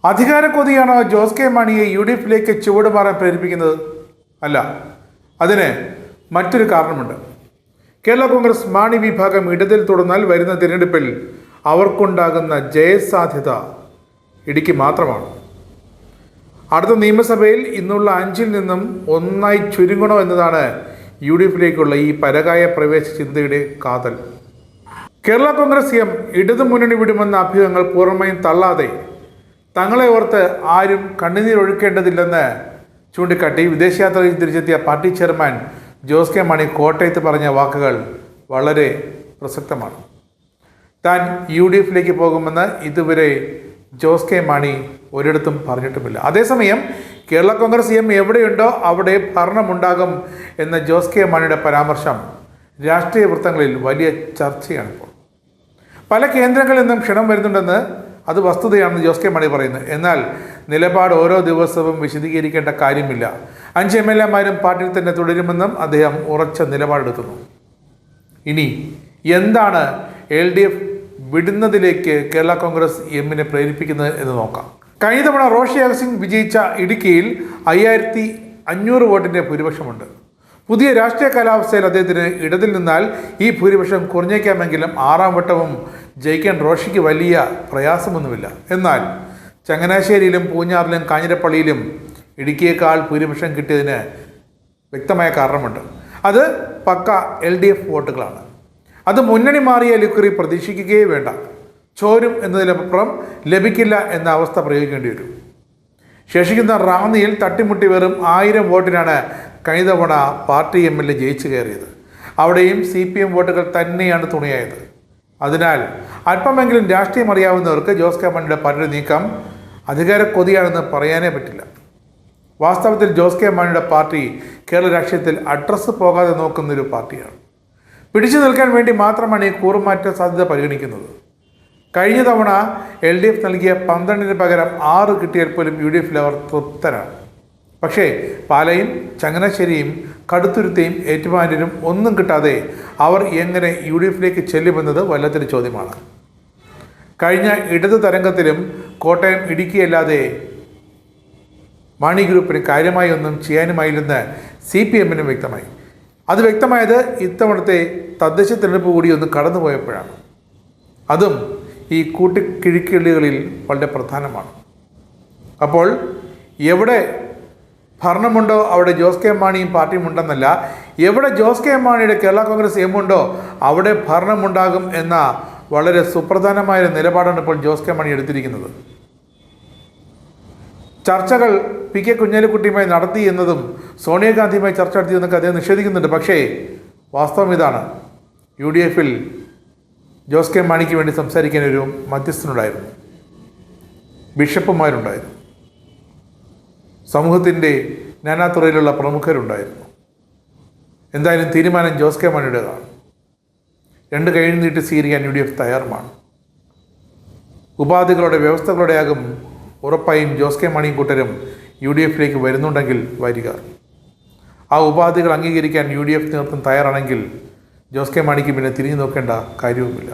അധികാരക്കൊതിയാണോ Jose K മാണിയെ UDF-ലേക്ക് ചുവടുമാറാൻ പ്രേരിപ്പിക്കുന്നത്? അല്ല, അതിന് മറ്റൊരു കാരണമുണ്ട്. കേരള കോൺഗ്രസ് മാണി വിഭാഗം ഇടതിൽ തുടർന്നാൽ വരുന്ന തിരഞ്ഞെടുപ്പിൽ അവർക്കുണ്ടാകുന്ന ജയസാധ്യത ഇടുക്കി മാത്രമാണ്. അടുത്ത നിയമസഭയിൽ ഇന്നുള്ള 5-ൽ നിന്നും 1 ചുരുങ്ങണോ എന്നതാണ് UDF-ലേക്കുള്ള ഈ പരകായ പ്രവേശ ചിന്തയുടെ കാതൽ. കേരള കോൺഗ്രസ് ഇടതു മുന്നണി വിടുമെന്ന അഭ്യൂഹങ്ങൾ പൂർണ്ണമായും തള്ളാതെ തങ്ങളെ ഓർത്ത് ആരും കണ്ണുനീരൊഴുക്കേണ്ടതില്ലെന്ന് ചൂണ്ടിക്കാട്ടി വിദേശയാത്രയിൽ തിരിച്ചെത്തിയ party chairman Jose K Mani കോട്ടയത്ത് പറഞ്ഞ വാക്കുകൾ വളരെ പ്രസക്തമാണ്. താൻ UDF-ലേക്ക് പോകുമെന്ന് ഇതുവരെ ജോസ് കെ മാണി ഒരിടത്തും പറഞ്ഞിട്ടുമില്ല. അതേസമയം കേരള കോൺഗ്രസ് എവിടെയുണ്ടോ അവിടെ ഭരണമുണ്ടാകും എന്ന ജോസ് കെ മാണിയുടെ പരാമർശം രാഷ്ട്രീയ വൃത്തങ്ങളിൽ വലിയ ചർച്ചയാണിപ്പോൾ. പല കേന്ദ്രങ്ങളിൽ നിന്നും ക്ഷണം വരുന്നുണ്ടെന്ന് അത് വസ്തുതയാണെന്ന് ജോസ് കെ മാണി പറയുന്നു. എന്നാൽ നിലപാട് ഓരോ ദിവസവും വിശദീകരിക്കേണ്ട കാര്യമില്ല. 5 MLA-മാരും പാർട്ടിയിൽ തന്നെ തുടരുമെന്നും അദ്ദേഹം ഉറച്ച നിലപാടെടുക്കുന്നു. ഇനി എന്താണ് LDF വിടുന്നതിലേക്ക് കേരള കോൺഗ്രസ് എമ്മിനെ പ്രേരിപ്പിക്കുന്നത് എന്ന് നോക്കാം. കഴിഞ്ഞ തവണ റോഷി അഗസ്റ്റിൻ വിജയിച്ച ഇടുക്കിയിൽ 5500 വോട്ടിൻ്റെ ഭൂരിപക്ഷമുണ്ട്. പുതിയ രാഷ്ട്രീയ കാലാവസ്ഥയിൽ അദ്ദേഹത്തിന് ഇടതിൽ നിന്നാൽ ഈ ഭൂരിപക്ഷം കുറഞ്ഞേക്കാമെങ്കിലും 6ാം വട്ടവും ജയിക്കാൻ റോഷിക്ക് വലിയ പ്രയാസമൊന്നുമില്ല. എന്നാൽ ചങ്ങനാശ്ശേരിയിലും പൂഞ്ഞാറിലും കാഞ്ഞിരപ്പള്ളിയിലും ഇടുക്കിയേക്കാൾ ഭൂരിപക്ഷം കിട്ടിയതിന് വ്യക്തമായ കാരണമുണ്ട്. അത് പക്ക LDF വോട്ടുകളാണ്. അത് മുന്നണി മാറിയ ലുക്കറി പ്രതീക്ഷിക്കുകയേ വേണ്ട. ചോരും എന്നതിലപ്പുറം ലഭിക്കില്ല എന്ന അവസ്ഥ പ്രയോഗിക്കേണ്ടി വരും. ശേഷിക്കുന്ന റാന്നിയിൽ തട്ടിമുട്ടി വെറും 1000 വോട്ടിനാണ് കഴിഞ്ഞ തവണ പാർട്ടി MLA ജയിച്ചു കയറിയത്. അവിടെയും CPM വോട്ടുകൾ തന്നെയാണ് തുണയായത്. അതിനാൽ അല്പമെങ്കിലും രാഷ്ട്രീയം അറിയാവുന്നവർക്ക് ജോസ് കെ മാണിയുടെ പാർട്ടിയുടെ നീക്കം അധികാര കൊതിയാണെന്ന് പറയാനേ പറ്റില്ല. വാസ്തവത്തിൽ ജോസ് കെ മാണിയുടെ പാർട്ടി കേരള രാഷ്ട്രീയത്തിൽ അഡ്രസ്സ് പോകാതെ നോക്കുന്നൊരു പാർട്ടിയാണ്. പിടിച്ചു നിൽക്കാൻ വേണ്ടി മാത്രമാണ് ഈ കൂറുമാറ്റ സാധ്യത പരിഗണിക്കുന്നത്. കഴിഞ്ഞ തവണ LDF നൽകിയ 12-ന് പകരം 6 കിട്ടിയാൽ പോലും UDF-ൽ അവർ തൃപ്തരാണ്. പക്ഷേ പാലയും ചങ്ങനാശ്ശേരിയും കടുത്തുരുത്തിയും ഏറ്റുമാനൂരും ഒന്നും കിട്ടാതെ അവർ എങ്ങനെ UDF-ലേക്ക് ചെല്ലുമെന്നത് വല്ലാത്തൊരു ചോദ്യമാണ്. കഴിഞ്ഞ ഇടതു തരംഗത്തിലും കോട്ടയം ഇടുക്കിയല്ലാതെ മാണി ഗ്രൂപ്പിന് കാര്യമായി ഒന്നും ചെയ്യാനുമായില്ലെന്ന് CPM-നും വ്യക്തമായി. അത് വ്യക്തമായത് ഇത്തവണത്തെ തദ്ദേശ തിരഞ്ഞെടുപ്പ് കൂടി ഒന്ന് കടന്നുപോയപ്പോഴാണ്. അതും ഈ കൂട്ടിക്കിഴിക്കളികളിൽ വളരെ പ്രധാനമാണ്. അപ്പോൾ എവിടെ ഭരണമുണ്ടോ അവിടെ ജോസ് കെ മാണിയും പാർട്ടിയും ഉണ്ടെന്നല്ല, എവിടെ ജോസ് കെ മാണിയുടെ കേരള കോൺഗ്രസ് എമ്മുണ്ടോ അവിടെ ഭരണമുണ്ടാകും എന്ന വളരെ സുപ്രധാനമായ നിലപാടാണ് ഇപ്പോൾ ജോസ് കെ മാണി എടുത്തിരിക്കുന്നത്. ചർച്ചകൾ PK കുഞ്ഞാലിക്കുട്ടിയുമായി നടത്തി എന്നതും സോണിയാഗാന്ധിയുമായി ചർച്ച നടത്തിയെന്നൊക്കെ അദ്ദേഹം നിഷേധിക്കുന്നുണ്ട്. പക്ഷേ വാസ്തവം ഇതാണ്, UDF-ൽ ജോസ് കെ മാണിക്ക് വേണ്ടി സംസാരിക്കാൻ ഒരു മധ്യസ്ഥനുണ്ടായിരുന്നു, ബിഷപ്പുമാരുണ്ടായിരുന്നു, സമൂഹത്തിൻ്റെ നാനാതുറയിലുള്ള പ്രമുഖരുണ്ടായിരുന്നു. എന്തായാലും തീരുമാനം ജോസ് കെ മാണിയുടേതാണ്. 2 കൈ നീട്ടി സ്വീകരിക്കാൻ UDF തയ്യാറുമാണ്. ഉപാധികളുടെ വ്യവസ്ഥകളുടെയാകും ഉറപ്പായും ജോസ് കെ മാണിയും കൂട്ടരും UDF-ലേക്ക് വരുന്നുണ്ടെങ്കിൽ വരിക. ആ ഉപാധികൾ അംഗീകരിക്കാൻ UDF നേതൃത്വം തയ്യാറാണെങ്കിൽ ജോസ് കെ മാണിക്ക് പിന്നെ തിരിഞ്ഞു നോക്കേണ്ട കാര്യവുമില്ല.